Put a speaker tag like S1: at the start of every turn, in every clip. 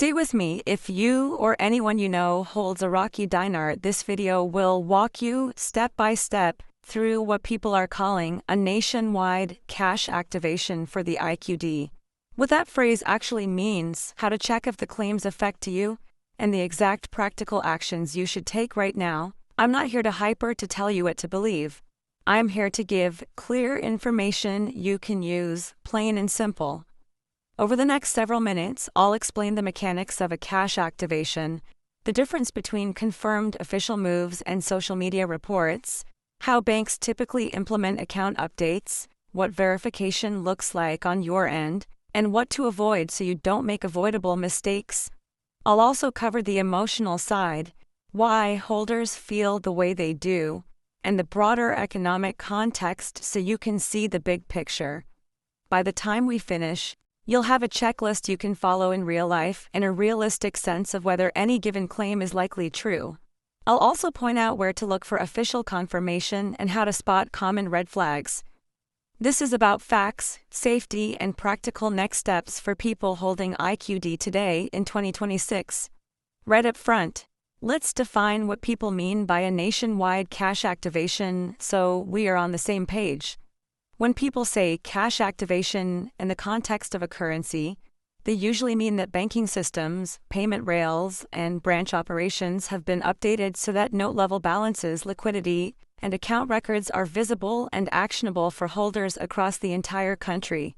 S1: Stay with me. If you or anyone you know holds Iraqi dinar, this video will walk you step by step through what people are calling a nationwide cash activation for the IQD. What that phrase actually means, how to check if the claims affect you, and the exact practical actions you should take right now. I'm not here to hype or to tell you what to believe. I'm here to give clear information you can use, plain and simple. Over the next several minutes, I'll explain the mechanics of a cash activation, the difference between confirmed official moves and social media reports, how banks typically implement account updates, what verification looks like on your end, and what to avoid so you don't make avoidable mistakes. I'll also cover the emotional side, why holders feel the way they do, and the broader economic context so you can see the big picture. By the time we finish, you'll have a checklist you can follow in real life and a realistic sense of whether any given claim is likely true. I'll also point out where to look for official confirmation and how to spot common red flags. This is about facts, safety, and practical next steps for people holding IQD today in 2026. Right up front, let's define what people mean by a nationwide cash activation so we are on the same page. When people say cash activation in the context of a currency, they usually mean that banking systems, payment rails, and branch operations have been updated so that note-level balances, liquidity, and account records are visible and actionable for holders across the entire country.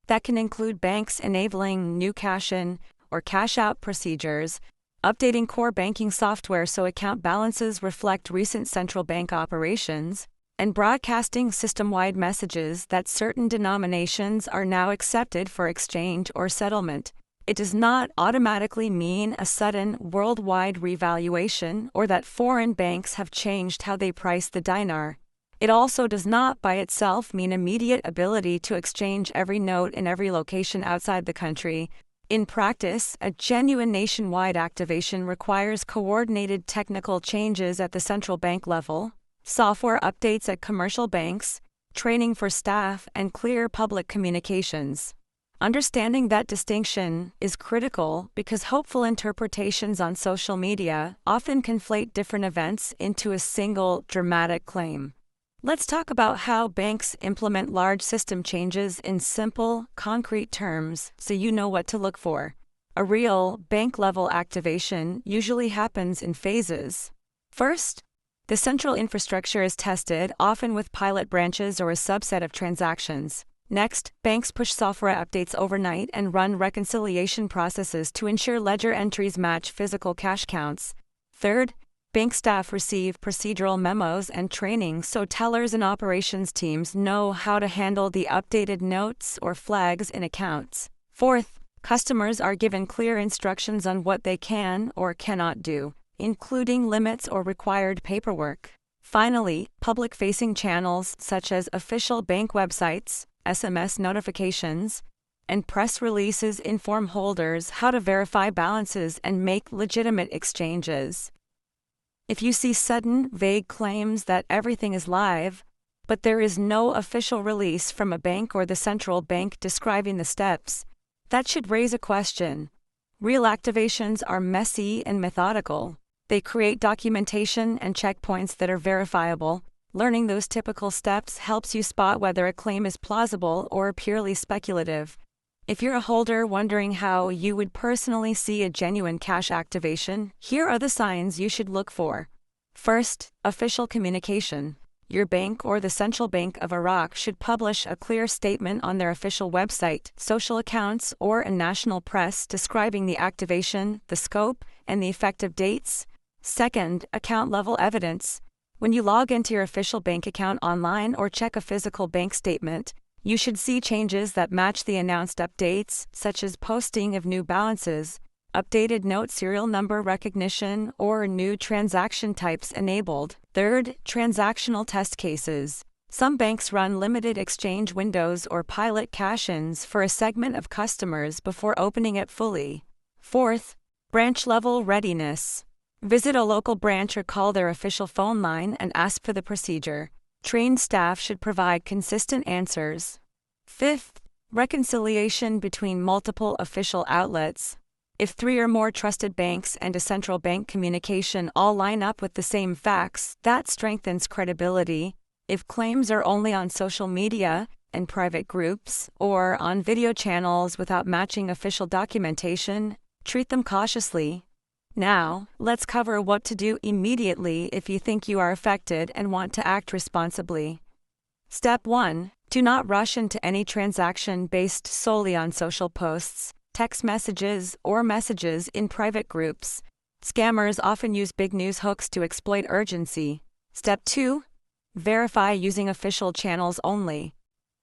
S1: That can include banks enabling new cash-in or cash-out procedures, updating core banking software so account balances reflect recent central bank operations, and broadcasting system-wide messages that certain denominations are now accepted for exchange or settlement. It does not automatically mean a sudden worldwide revaluation or that foreign banks have changed how they price the dinar. It also does not by itself mean immediate ability to exchange every note in every location outside the country. In practice, a genuine nationwide activation requires coordinated technical changes at the central bank level, software updates at commercial banks, training for staff, and clear public communications. Understanding that distinction is critical because hopeful interpretations on social media often conflate different events into a single dramatic claim. Let's talk about how banks implement large system changes in simple, concrete terms so you know what to look for. A real bank-level activation usually happens in phases. First, the central infrastructure is tested, often with pilot branches or a subset of transactions. Next, banks push software updates overnight and run reconciliation processes to ensure ledger entries match physical cash counts. Third, bank staff receive procedural memos and training so tellers and operations teams know how to handle the updated notes or flags in accounts. Fourth, customers are given clear instructions on what they can or cannot do, including limits or required paperwork. Finally, public-facing channels such as official bank websites, SMS notifications, and press releases inform holders how to verify balances and make legitimate exchanges. If you see sudden, vague claims that everything is live, but there is no official release from a bank or the central bank describing the steps, that should raise a question. Real activations are messy and methodical. They create documentation and checkpoints that are verifiable. Learning those typical steps helps you spot whether a claim is plausible or purely speculative. If you're a holder wondering how you would personally see a genuine cash activation, here are the signs you should look for. First, official communication. Your bank or the Central Bank of Iraq should publish a clear statement on their official website, social accounts, or a national press describing the activation, the scope, and the effective dates. Second, account-level evidence. When you log into your official bank account online or check a physical bank statement, you should see changes that match the announced updates, such as posting of new balances, updated note serial number recognition, or new transaction types enabled. Third, transactional test cases. Some banks run limited exchange windows or pilot cash-ins for a segment of customers before opening it fully. Fourth, branch-level readiness. Visit a local branch or call their official phone line and ask for the procedure. Trained staff should provide consistent answers. Fifth, reconciliation between multiple official outlets. If 3 or more trusted banks and a central bank communication all line up with the same facts, that strengthens credibility. If claims are only on social media, in private groups, or on video channels without matching official documentation, treat them cautiously. Now, let's cover what to do immediately if you think you are affected and want to act responsibly. Step 1. Do not rush into any transaction based solely on social posts, text messages, or messages in private groups. Scammers often use big news hooks to exploit urgency. Step 2. Verify using official channels only.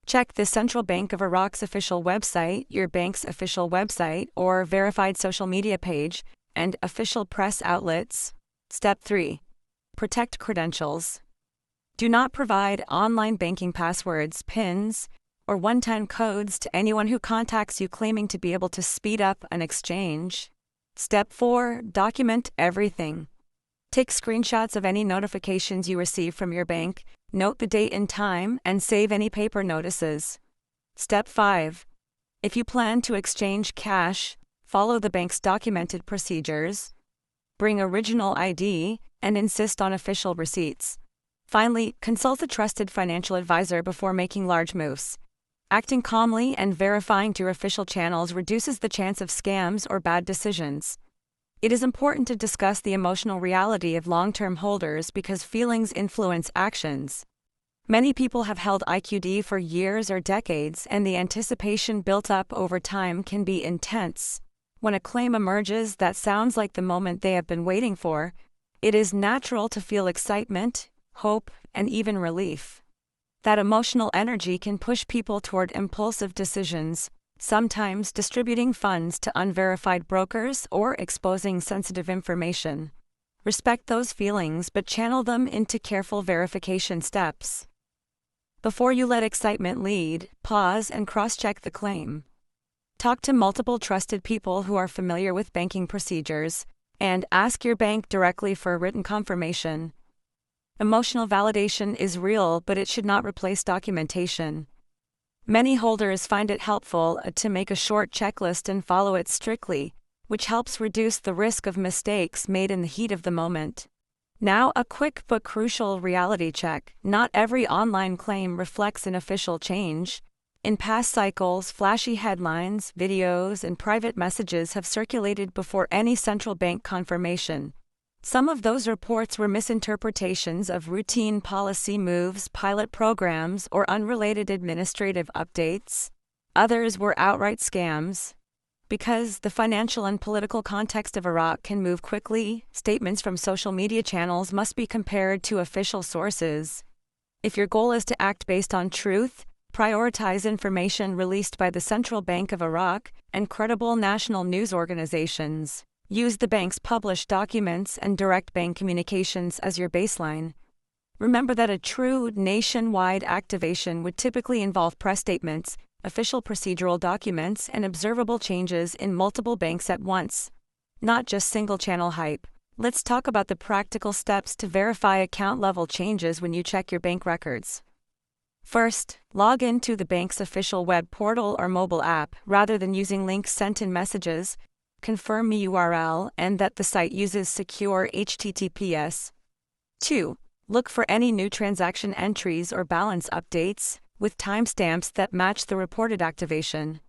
S1: Check the Central Bank of Iraq's official website, your bank's official website, or verified social media page, and official press outlets. Step 3. Protect credentials. Do not provide online banking passwords, PINs, or one-time codes to anyone who contacts you claiming to be able to speed up an exchange. Step 4. Document everything. Take screenshots of any notifications you receive from your bank, note the date and time, and save any paper notices. Step 5. If you plan to exchange cash, follow the bank's documented procedures. Bring original ID, and insist on official receipts. Finally, consult a trusted financial advisor before making large moves. Acting calmly and verifying through official channels reduces the chance of scams or bad decisions. It is important to discuss the emotional reality of long-term holders because feelings influence actions. Many people have held IQD for years or decades, and the anticipation built up over time can be intense. When a claim emerges that sounds like the moment they have been waiting for, it is natural to feel excitement, hope, and even relief. That emotional energy can push people toward impulsive decisions, sometimes distributing funds to unverified brokers or exposing sensitive information. Respect those feelings but channel them into careful verification steps. Before you let excitement lead, pause and cross-check the claim. Talk to multiple trusted people who are familiar with banking procedures, and ask your bank directly for a written confirmation. Emotional validation is real, but it should not replace documentation. Many holders find it helpful to make a short checklist and follow it strictly, which helps reduce the risk of mistakes made in the heat of the moment. Now, a quick but crucial reality check. Not every online claim reflects an official change. In past cycles, flashy headlines, videos, and private messages have circulated before any central bank confirmation. Some of those reports were misinterpretations of routine policy moves, pilot programs, or unrelated administrative updates. Others were outright scams. Because the financial and political context of Iraq can move quickly, statements from social media channels must be compared to official sources. If your goal is to act based on truth, prioritize information released by the Central Bank of Iraq and credible national news organizations. Use the bank's published documents and direct bank communications as your baseline. Remember that a true nationwide activation would typically involve press statements, official procedural documents, and observable changes in multiple banks at once, not just single-channel hype. Let's talk about the practical steps to verify account-level changes when you check your bank records. First, log into the bank's official web portal or mobile app rather than using links sent in messages. Confirm the URL and that the site uses secure HTTPS. 2. Look for any new transaction entries or balance updates, with timestamps that match the reported activation.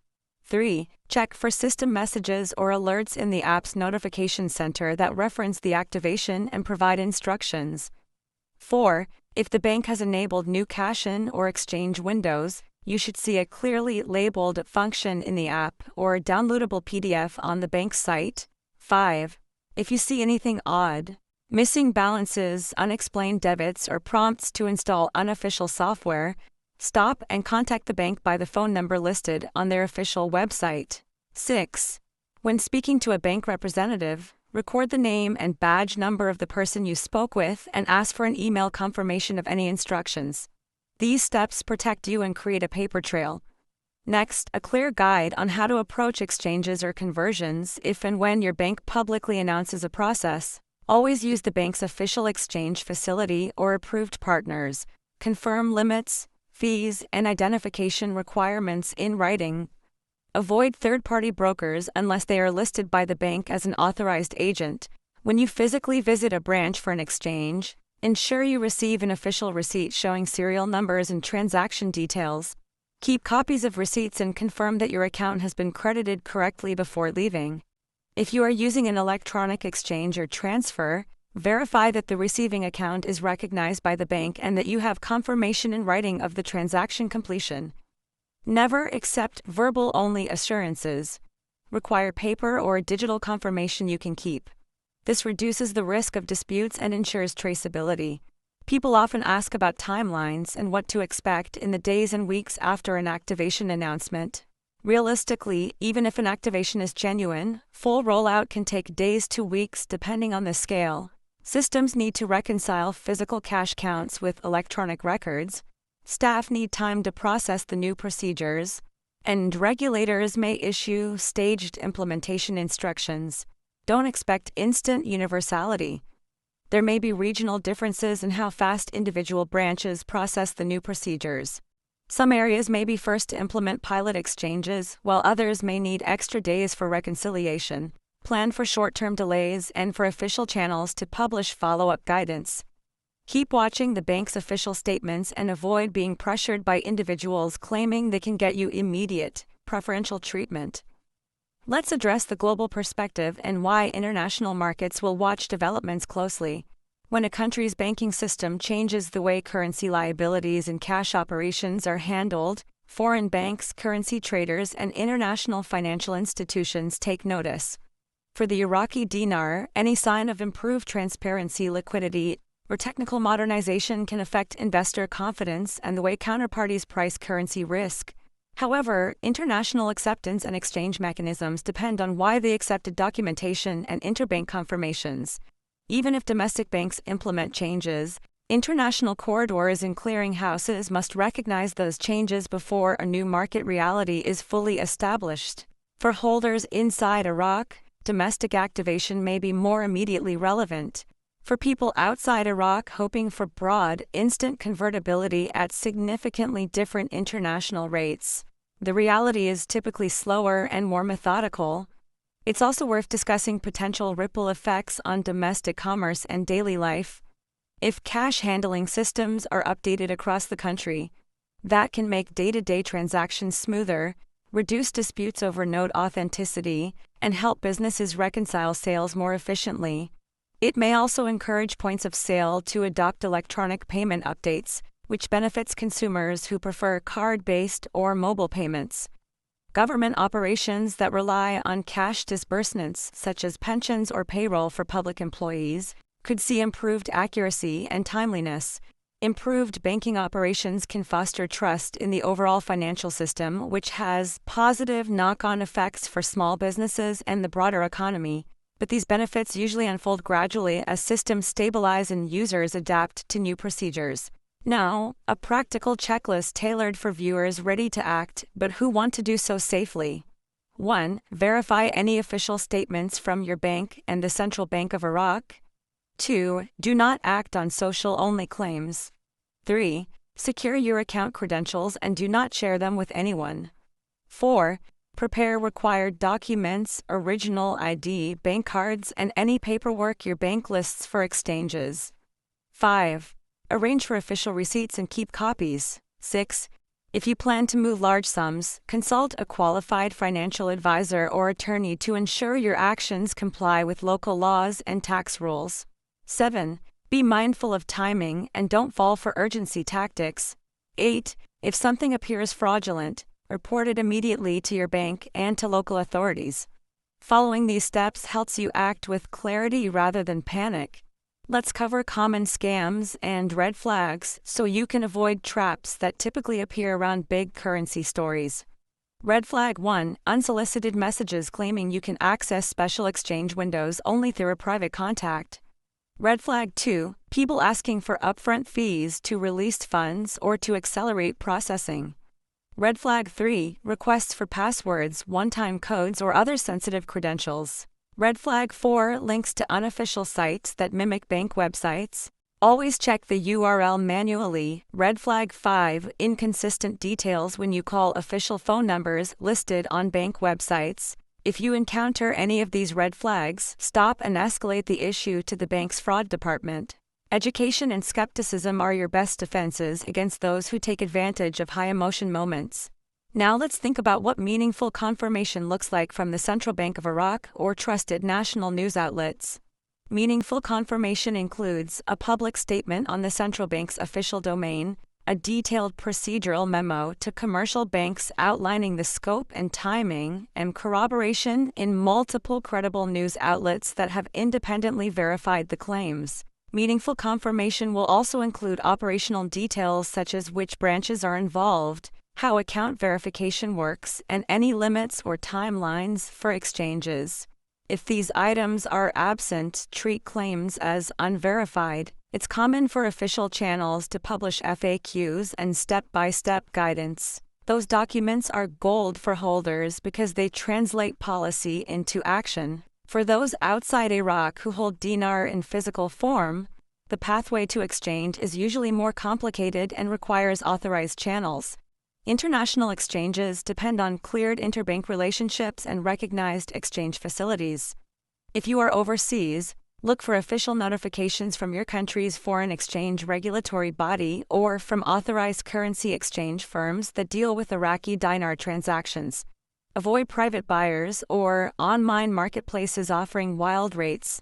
S1: 3. Check for system messages or alerts in the app's notification center that reference the activation and provide instructions. 4. If the bank has enabled new cash-in or exchange windows, you should see a clearly labeled function in the app or a downloadable PDF on the bank's site. 5. If you see anything odd, missing balances, unexplained debits, or prompts to install unofficial software, stop and contact the bank by the phone number listed on their official website. 6. When speaking to a bank representative, record the name and badge number of the person you spoke with and ask for an email confirmation of any instructions. These steps protect you and create a paper trail. Next, a clear guide on how to approach exchanges or conversions if and when your bank publicly announces a process. Always use the bank's official exchange facility or approved partners. Confirm limits, fees, and identification requirements in writing. Avoid third-party brokers unless they are listed by the bank as an authorized agent. When you physically visit a branch for an exchange, ensure you receive an official receipt showing serial numbers and transaction details. Keep copies of receipts and confirm that your account has been credited correctly before leaving. If you are using an electronic exchange or transfer, verify that the receiving account is recognized by the bank and that you have confirmation in writing of the transaction completion. Never accept verbal-only assurances. Require paper or digital confirmation you can keep. This reduces the risk of disputes and ensures traceability. People often ask about timelines and what to expect in the days and weeks after an activation announcement. Realistically, even if an activation is genuine, full rollout can take days to weeks depending on the scale. Systems need to reconcile physical cash counts with electronic records. Staff need time to process the new procedures, and regulators may issue staged implementation instructions. Don't expect instant universality. There may be regional differences in how fast individual branches process the new procedures. Some areas may be first to implement pilot exchanges, while others may need extra days for reconciliation. Plan for short-term delays and for official channels to publish follow-up guidance. Keep watching the bank's official statements and avoid being pressured by individuals claiming they can get you immediate, preferential treatment. Let's address the global perspective and why international markets will watch developments closely. When a country's banking system changes the way currency liabilities and cash operations are handled, foreign banks, currency traders, and international financial institutions take notice. For the Iraqi dinar, any sign of improved transparency, liquidity, or technical modernization can affect investor confidence and the way counterparties price currency risk. However, international acceptance and exchange mechanisms depend on widely accepted documentation and interbank confirmations. Even if domestic banks implement changes, international corridors and clearinghouses must recognize those changes before a new market reality is fully established. For holders inside Iraq, domestic activation may be more immediately relevant. For people outside Iraq hoping for broad, instant convertibility at significantly different international rates, the reality is typically slower and more methodical. It's also worth discussing potential ripple effects on domestic commerce and daily life. If cash handling systems are updated across the country, that can make day-to-day transactions smoother, reduce disputes over node authenticity, and help businesses reconcile sales more efficiently. It may also encourage points of sale to adopt electronic payment updates, which benefits consumers who prefer card-based or mobile payments. Government operations that rely on cash disbursements, such as pensions or payroll for public employees, could see improved accuracy and timeliness. Improved banking operations can foster trust in the overall financial system, which has positive knock-on effects for small businesses and the broader economy. But these benefits usually unfold gradually as systems stabilize and users adapt to new procedures. Now, a practical checklist tailored for viewers ready to act but who want to do so safely. 1. Verify any official statements from your bank and the Central Bank of Iraq. 2. Do not act on social-only claims. 3. Secure your account credentials and do not share them with anyone. 4. Prepare required documents, original ID, bank cards, and any paperwork your bank lists for exchanges. 5. Arrange for official receipts and keep copies. 6. If you plan to move large sums, consult a qualified financial advisor or attorney to ensure your actions comply with local laws and tax rules. 7. Be mindful of timing and don't fall for urgency tactics. 8. If something appears fraudulent, report it immediately to your bank and to local authorities. Following these steps helps you act with clarity rather than panic. Let's cover common scams and red flags so you can avoid traps that typically appear around big currency stories. Red flag 1. Unsolicited messages claiming you can access special exchange windows only through a private contact. Red flag 2. People asking for upfront fees to release funds or to accelerate processing. Red flag 3. Requests for passwords, one-time codes, or other sensitive credentials. Red flag 4. Links to unofficial sites that mimic bank websites. Always check the URL manually. Red flag 5. Inconsistent details when you call official phone numbers listed on bank websites. If you encounter any of these red flags, stop and escalate the issue to the bank's fraud department. Education and skepticism are your best defenses against those who take advantage of high-emotion moments. Now let's think about what meaningful confirmation looks like from the Central Bank of Iraq or trusted national news outlets. Meaningful confirmation includes a public statement on the central bank's official domain, a detailed procedural memo to commercial banks outlining the scope and timing, and corroboration in multiple credible news outlets that have independently verified the claims. Meaningful confirmation will also include operational details such as which branches are involved, how account verification works, and any limits or timelines for exchanges. If these items are absent, treat claims as unverified. It's common for official channels to publish FAQs and step-by-step guidance. Those documents are gold for holders because they translate policy into action. For those outside Iraq who hold dinar in physical form, the pathway to exchange is usually more complicated and requires authorized channels. International exchanges depend on cleared interbank relationships and recognized exchange facilities. If you are overseas, look for official notifications from your country's foreign exchange regulatory body or from authorized currency exchange firms that deal with Iraqi dinar transactions. Avoid private buyers or online marketplaces offering wild rates.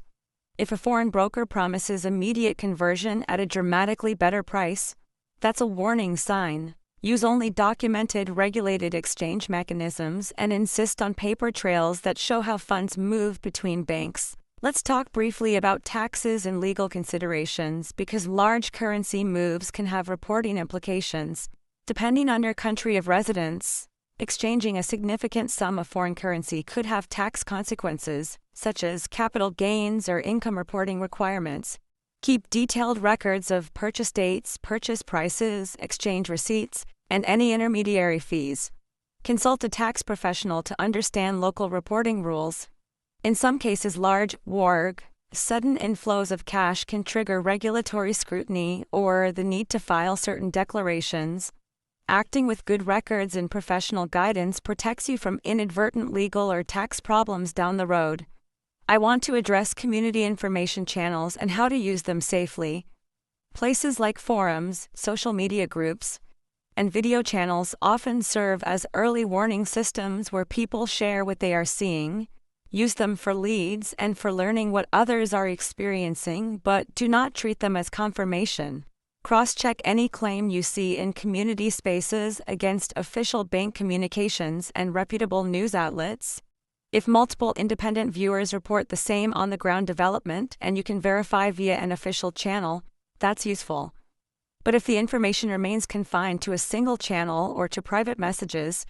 S1: If a foreign broker promises immediate conversion at a dramatically better price, that's a warning sign. Use only documented, regulated exchange mechanisms and insist on paper trails that show how funds move between banks. Let's talk briefly about taxes and legal considerations because large currency moves can have reporting implications. Depending on your country of residence, exchanging a significant sum of foreign currency could have tax consequences, such as capital gains or income reporting requirements. Keep detailed records of purchase dates, purchase prices, exchange receipts, and any intermediary fees. Consult a tax professional to understand local reporting rules. In some cases, large warg, sudden inflows of cash can trigger regulatory scrutiny or the need to file certain declarations. Acting with good records and professional guidance protects you from inadvertent legal or tax problems down the road. I want to address community information channels and how to use them safely. Places like forums, social media groups, and video channels often serve as early warning systems where people share what they are seeing. Use them for leads and for learning what others are experiencing, but do not treat them as confirmation. Cross-check any claim you see in community spaces against official bank communications and reputable news outlets. If multiple independent viewers report the same on-the-ground development and you can verify via an official channel, that's useful. But if the information remains confined to a single channel or to private messages,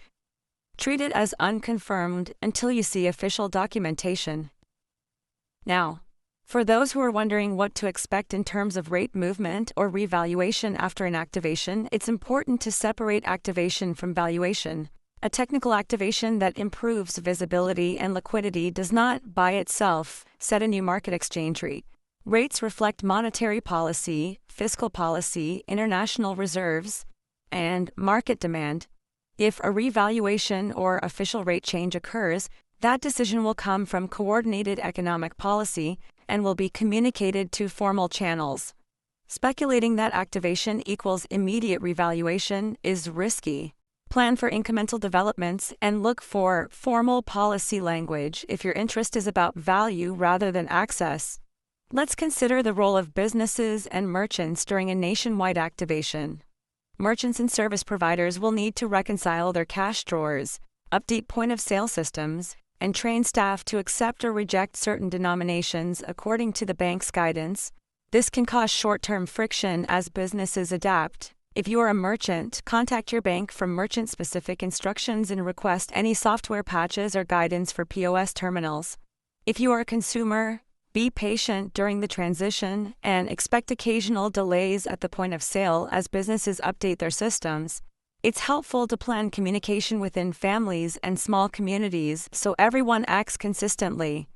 S1: treat it as unconfirmed until you see official documentation. Now, for those who are wondering what to expect in terms of rate movement or revaluation after an activation, it's important to separate activation from valuation. A technical activation that improves visibility and liquidity does not, by itself, set a new market exchange rate. Rates reflect monetary policy, fiscal policy, international reserves, and market demand. If a revaluation or official rate change occurs, that decision will come from coordinated economic policy and will be communicated to formal channels. Speculating that activation equals immediate revaluation is risky. Plan for incremental developments and look for formal policy language if your interest is about value rather than access. Let's consider the role of businesses and merchants during a nationwide activation. Merchants and service providers will need to reconcile their cash drawers, update point-of-sale systems, and train staff to accept or reject certain denominations according to the bank's guidance. This can cause short-term friction as businesses adapt. If you are a merchant, contact your bank for merchant-specific instructions and request any software patches or guidance for POS terminals. If you are a consumer, be patient during the transition and expect occasional delays at the point of sale as businesses update their systems. It's helpful to plan communication within families and small communities so everyone acts consistently.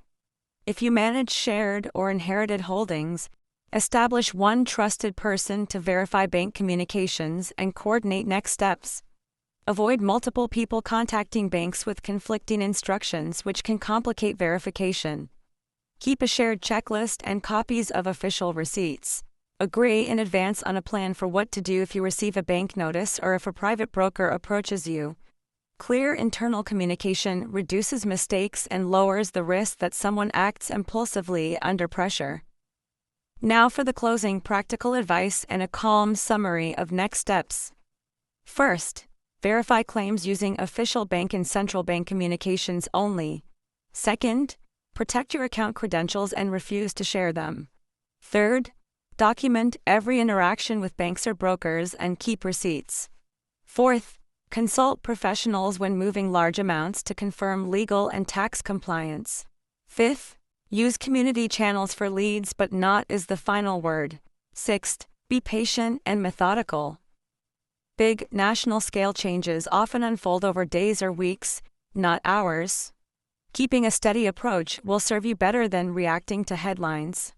S1: If you manage shared or inherited holdings, Establish one trusted person to verify bank communications and coordinate next steps. Avoid multiple people contacting banks with conflicting instructions, which can complicate verification. Keep a shared checklist and copies of official receipts. Agree in advance on a plan for what to do if you receive a bank notice or if a private broker approaches you. Clear internal communication reduces mistakes and lowers the risk that someone acts impulsively under pressure. Now for the closing practical advice and a calm summary of next steps. First, verify claims using official bank and central bank communications only. Second, protect your account credentials and refuse to share them. Third, document every interaction with banks or brokers and keep receipts. Fourth, consult professionals when moving large amounts to confirm legal and tax compliance. Fifth, use community channels for leads, but not is the final word. Sixth, be patient and methodical. Big, national-scale changes often unfold over days or weeks, not hours. Keeping a steady approach will serve you better than reacting to headlines.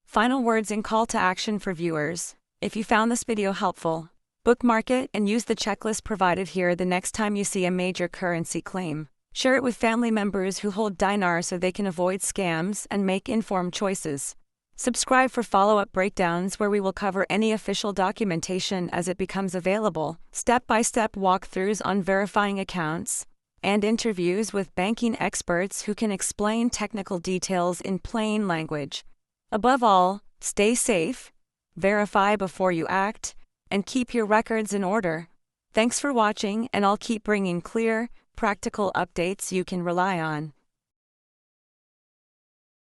S1: Final words and call to action for viewers. If you found this video helpful, bookmark it and use the checklist provided here the next time you see a major currency claim. Share it with family members who hold dinar so they can avoid scams and make informed choices. Subscribe for follow-up breakdowns where we will cover any official documentation as it becomes available, step-by-step walkthroughs on verifying accounts, and interviews with banking experts who can explain technical details in plain language. Above all, stay safe, verify before you act, and keep your records in order. Thanks for watching, and I'll keep bringing clear, practical updates you can rely on.